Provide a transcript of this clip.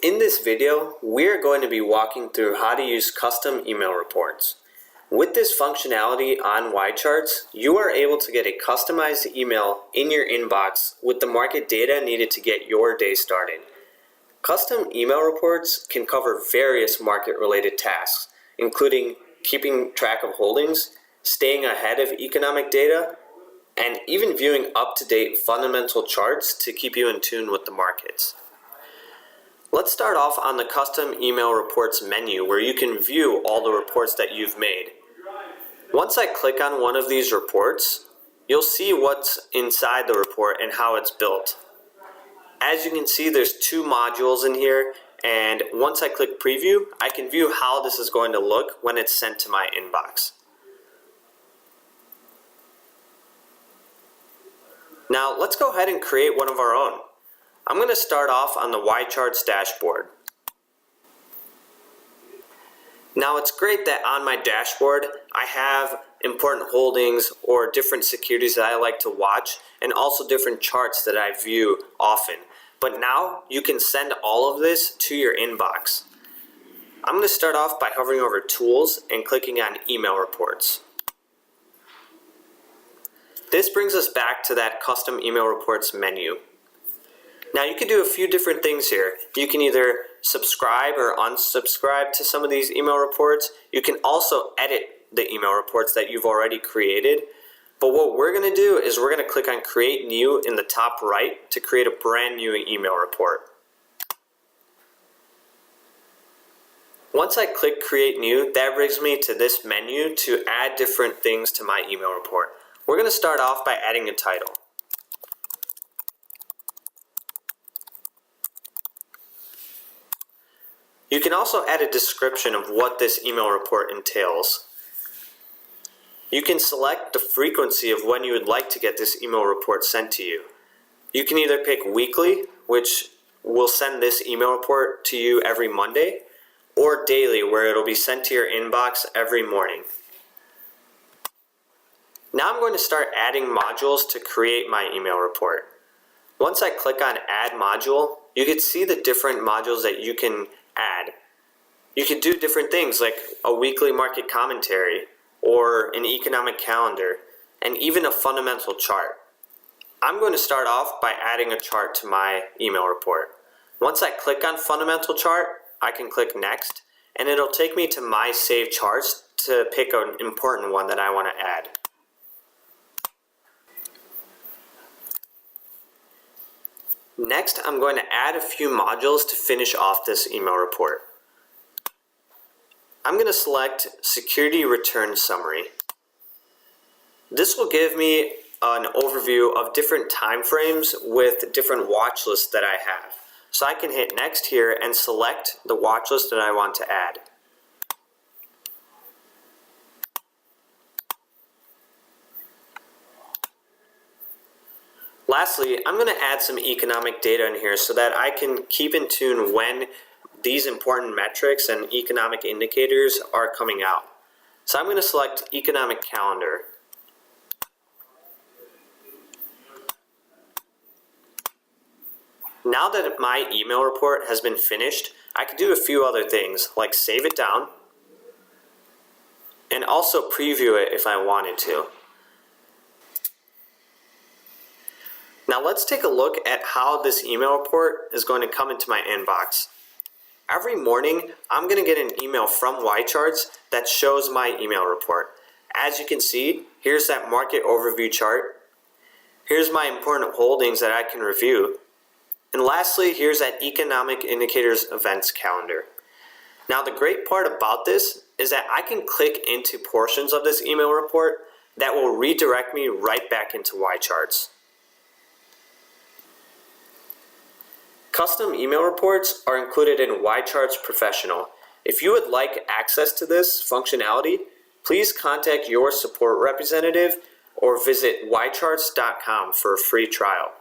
In this video, we're going to be walking through how to use custom email reports. With this functionality on YCharts, you are able to get a customized email in your inbox with the market data needed to get your day started. Custom email reports can cover various market-related tasks, including keeping track of holdings, staying ahead of economic data, and even viewing up-to-date fundamental charts to keep you in tune with the markets. Let's start off on the custom email reports menu where you can view all the reports that you've made. Once I click on one of these reports, you'll see what's inside the report and how it's built. As you can see, there's two modules in here, and once I click preview, I can view how this is going to look when it's sent to my inbox. Now let's go ahead and create one of our own. I'm going to start off on the YCharts dashboard. Now it's great that on my dashboard I have important holdings or different securities that I like to watch, and also different charts that I view often. But now you can send all of this to your inbox. I'm going to start off by hovering over Tools and clicking on Email Reports. This brings us back to that Custom Email Reports menu. Now you can do a few different things here. You can either subscribe or unsubscribe to some of these email reports. You can also edit the email reports that you've already created. But what we're going to do is we're going to click on Create New in the top right to create a brand new email report. Once I click Create New, that brings me to this menu to add different things to my email report. We're going to start off by adding a title. You can also add a description of what this email report entails. You can select the frequency of when you would like to get this email report sent to you. You can either pick weekly, which will send this email report to you every Monday, or daily, where it'll be sent to your inbox every morning. Now I'm going to start adding modules to create my email report. Once I click on Add Module, you can see the different modules that you can add. You can do different things like a weekly market commentary or an economic calendar and even a fundamental chart. I'm going to start off by adding a chart to my email report. Once I click on fundamental chart, I can click next and it'll take me to my saved charts to pick an important one that I want to add. Next, I'm going to add a few modules to finish off this email report. I'm going to select Security Return Summary. This will give me an overview of different time frames with different watch lists that I have. So I can hit Next here and select the watch list that I want to add. Lastly, I'm going to add some economic data in here so that I can keep in tune when these important metrics and economic indicators are coming out. So I'm going to select Economic Calendar. Now that my email report has been finished, I can do a few other things like save it down and also preview it if I wanted to. Now let's take a look at how this email report is going to come into my inbox. Every morning, I'm going to get an email from YCharts that shows my email report. As you can see, here's that market overview chart. Here's my important holdings that I can review. And lastly, here's that economic indicators events calendar. Now the great part about this is that I can click into portions of this email report that will redirect me right back into YCharts. Custom email reports are included in YCharts Professional. If you would like access to this functionality, please contact your support representative or visit YCharts.com for a free trial.